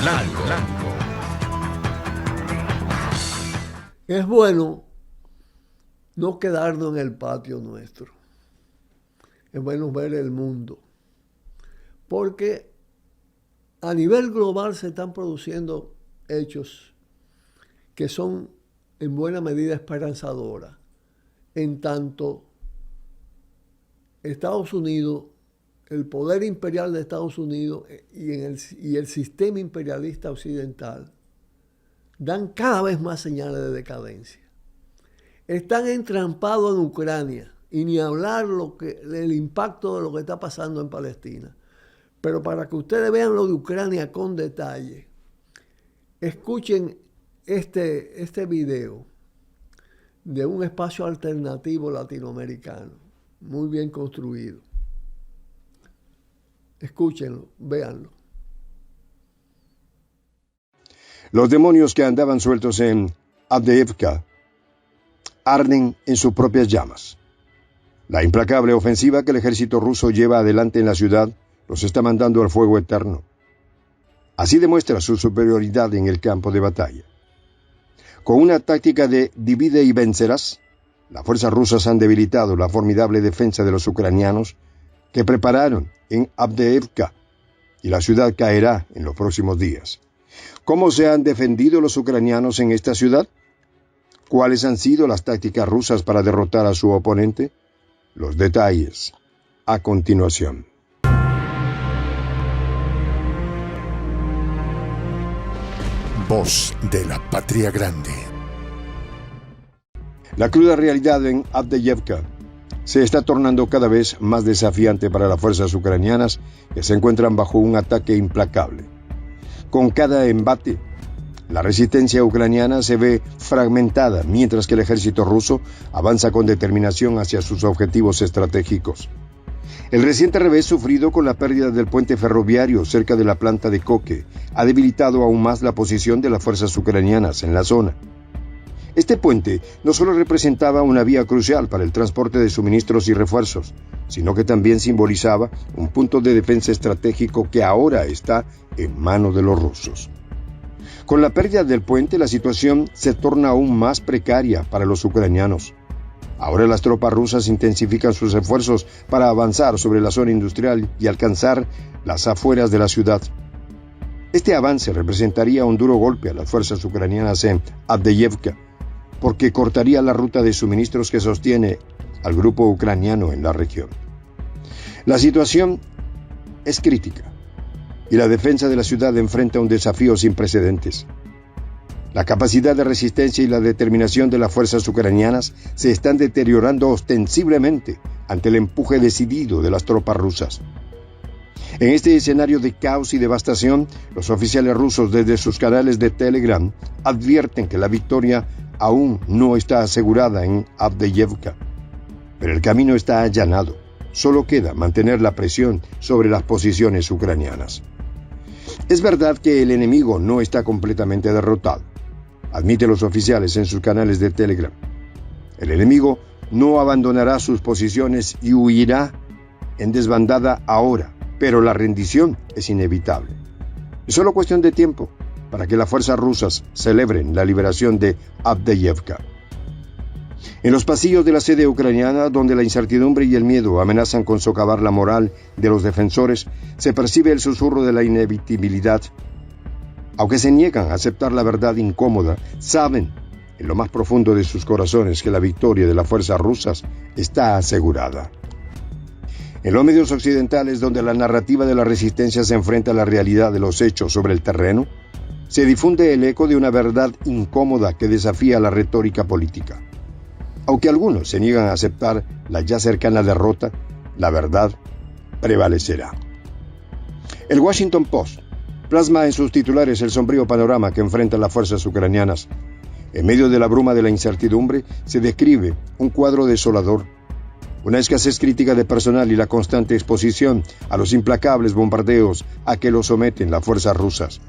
blanco. Es bueno no quedarnos en el patio nuestro. Es bueno ver el mundo. Porque a nivel global se están produciendo hechos que son en buena medida esperanzadoras. En tanto, Estados Unidos, el poder imperial de Estados Unidos y el sistema imperialista occidental dan cada vez más señales de decadencia. Están entrampados en Ucrania y ni hablar del impacto de lo que está pasando en Palestina. Pero para que ustedes vean lo de Ucrania con detalle, escuchen este video de un espacio alternativo latinoamericano, muy bien construido. Escúchenlo, véanlo. Los demonios que andaban sueltos en Avdiivka arden en sus propias llamas. La implacable ofensiva que el ejército ruso lleva adelante en la ciudad los está mandando al fuego eterno. Así demuestra su superioridad en el campo de batalla. Con una táctica de divide y vencerás, las fuerzas rusas han debilitado la formidable defensa de los ucranianos que prepararon en Avdiivka, y la ciudad caerá en los próximos días. ¿Cómo se han defendido los ucranianos en esta ciudad? ¿Cuáles han sido las tácticas rusas para derrotar a su oponente? Los detalles a continuación. Voz de la Patria Grande. La cruda realidad en Avdiivka se está tornando cada vez más desafiante para las fuerzas ucranianas que se encuentran bajo un ataque implacable. Con cada embate, la resistencia ucraniana se ve fragmentada, mientras que el ejército ruso avanza con determinación hacia sus objetivos estratégicos. El reciente revés sufrido con la pérdida del puente ferroviario cerca de la planta de coque ha debilitado aún más la posición de las fuerzas ucranianas en la zona. Este puente no solo representaba una vía crucial para el transporte de suministros y refuerzos, sino que también simbolizaba un punto de defensa estratégico que ahora está en manos de los rusos. Con la pérdida del puente, la situación se torna aún más precaria para los ucranianos. Ahora las tropas rusas intensifican sus esfuerzos para avanzar sobre la zona industrial y alcanzar las afueras de la ciudad. Este avance representaría un duro golpe a las fuerzas ucranianas en Avdiivka, porque cortaría la ruta de suministros que sostiene al grupo ucraniano en la región. La situación es crítica y la defensa de la ciudad enfrenta un desafío sin precedentes. La capacidad de resistencia y la determinación de las fuerzas ucranianas se están deteriorando ostensiblemente ante el empuje decidido de las tropas rusas. En este escenario de caos y devastación, los oficiales rusos desde sus canales de Telegram advierten que la victoria aún no está asegurada en Avdiivka, pero el camino está allanado. Solo queda mantener la presión sobre las posiciones ucranianas. Es verdad que el enemigo no está completamente derrotado, admiten los oficiales en sus canales de Telegram. El enemigo no abandonará sus posiciones y huirá en desbandada ahora, pero la rendición es inevitable. Es solo cuestión de tiempo para que las fuerzas rusas celebren la liberación de Avdiivka. En los pasillos de la sede ucraniana, donde la incertidumbre y el miedo amenazan con socavar la moral de los defensores, se percibe el susurro de la inevitabilidad. Aunque se niegan a aceptar la verdad incómoda, saben en lo más profundo de sus corazones que la victoria de las fuerzas rusas está asegurada. En los medios occidentales, donde la narrativa de la resistencia se enfrenta a la realidad de los hechos sobre el terreno, se difunde el eco de una verdad incómoda que desafía la retórica política. Aunque algunos se niegan a aceptar la ya cercana derrota, la verdad prevalecerá. El Washington Post plasma en sus titulares el sombrío panorama que enfrentan las fuerzas ucranianas. En medio de la bruma de la incertidumbre, se describe un cuadro desolador, una escasez crítica de personal y la constante exposición a los implacables bombardeos a que los someten las fuerzas rusas.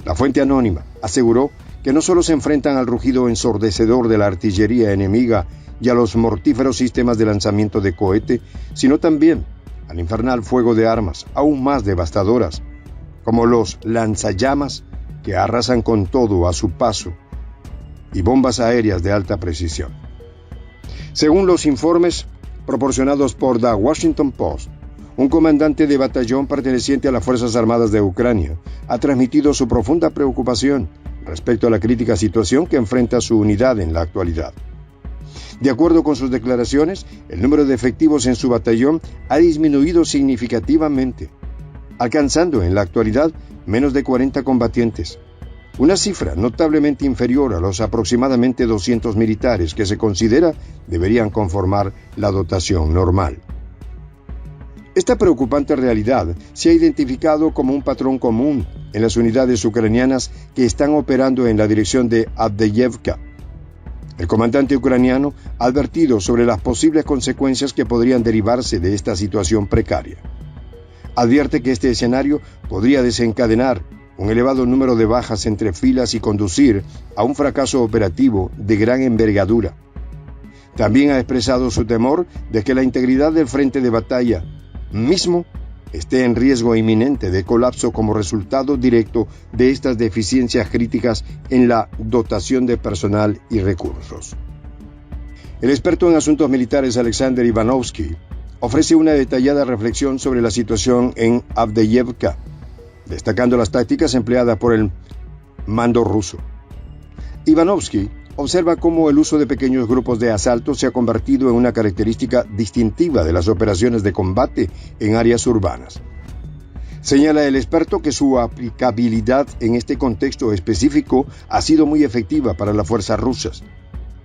La fuente anónima aseguró que no solo se enfrentan al rugido ensordecedor de la artillería enemiga y a los mortíferos sistemas de lanzamiento de cohete, sino también al infernal fuego de armas, aún más devastadoras, como los lanzallamas que arrasan con todo a su paso y bombas aéreas de alta precisión. Según los informes proporcionados por The Washington Post, un comandante de batallón perteneciente a las Fuerzas Armadas de Ucrania ha transmitido su profunda preocupación respecto a la crítica situación que enfrenta su unidad en la actualidad. De acuerdo con sus declaraciones, el número de efectivos en su batallón ha disminuido significativamente, alcanzando en la actualidad menos de 40 combatientes, una cifra notablemente inferior a los aproximadamente 200 militares que se considera deberían conformar la dotación normal. Esta preocupante realidad se ha identificado como un patrón común en las unidades ucranianas que están operando en la dirección de Avdiivka. El comandante ucraniano ha advertido sobre las posibles consecuencias que podrían derivarse de esta situación precaria. Advierte que este escenario podría desencadenar un elevado número de bajas entre filas y conducir a un fracaso operativo de gran envergadura. También ha expresado su temor de que la integridad del frente de batalla mismo esté en riesgo inminente de colapso como resultado directo de estas deficiencias críticas en la dotación de personal y recursos. El experto en asuntos militares Alexander Ivanovsky ofrece una detallada reflexión sobre la situación en Avdiivka, destacando las tácticas empleadas por el mando ruso. Ivanovsky observa cómo el uso de pequeños grupos de asalto se ha convertido en una característica distintiva de las operaciones de combate en áreas urbanas. Señala el experto que su aplicabilidad en este contexto específico ha sido muy efectiva para las fuerzas rusas,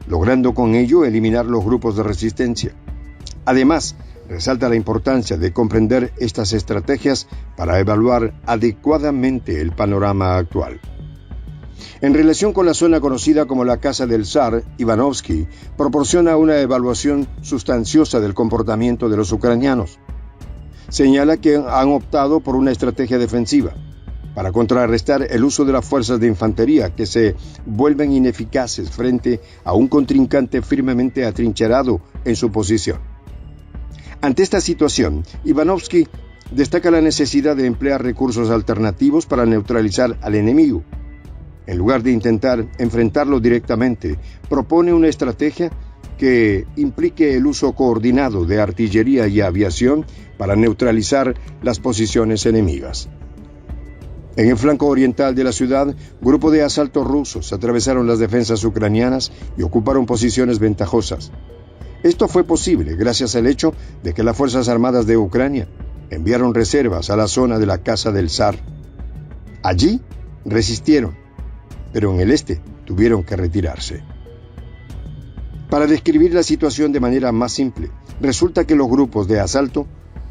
logrando con ello eliminar los grupos de resistencia. Además, resalta la importancia de comprender estas estrategias para evaluar adecuadamente el panorama actual. En relación con la zona conocida como la Casa del Zar, Ivanovsky proporciona una evaluación sustanciosa del comportamiento de los ucranianos. Señala que han optado por una estrategia defensiva para contrarrestar el uso de las fuerzas de infantería que se vuelven ineficaces frente a un contrincante firmemente atrincherado en su posición. Ante esta situación, Ivanovsky destaca la necesidad de emplear recursos alternativos para neutralizar al enemigo. En lugar de intentar enfrentarlo directamente, propone una estrategia que implique el uso coordinado de artillería y aviación para neutralizar las posiciones enemigas. En el flanco oriental de la ciudad, grupos de asalto rusos atravesaron las defensas ucranianas y ocuparon posiciones ventajosas. Esto fue posible gracias al hecho de que las Fuerzas Armadas de Ucrania enviaron reservas a la zona de la Casa del Zar. Allí resistieron, pero en el este tuvieron que retirarse. Para describir la situación de manera más simple, resulta que los grupos de asalto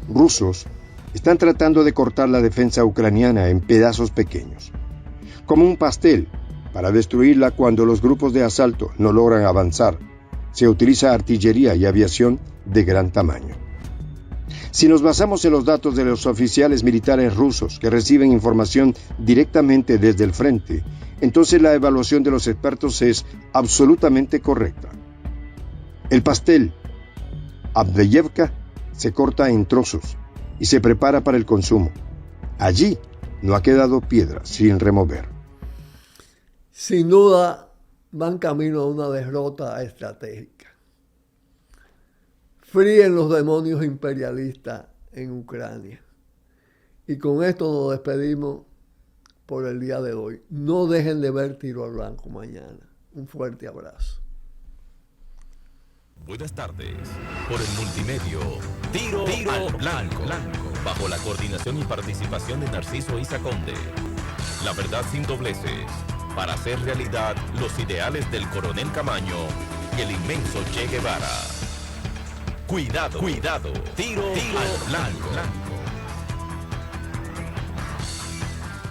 rusos están tratando de cortar la defensa ucraniana en pedazos pequeños, como un pastel. Para destruirla cuando los grupos de asalto no logran avanzar, se utiliza artillería y aviación de gran tamaño. Si nos basamos en los datos de los oficiales militares rusos que reciben información directamente desde el frente, entonces la evaluación de los expertos es absolutamente correcta. El pastel Avdiivka se corta en trozos y se prepara para el consumo. Allí no ha quedado piedra sin remover. Sin duda van camino a una derrota estratégica. Fríen los demonios imperialistas en Ucrania. Y con esto nos despedimos por el día de hoy. No dejen de ver Tiro al Blanco mañana. Un fuerte abrazo. Buenas tardes. Por el multimedio Tiro al Blanco, bajo la coordinación y participación de Narciso Isa Conde. La verdad sin dobleces, para hacer realidad los ideales del coronel Camaño y el inmenso Che Guevara. Cuidado, Tiro al Blanco.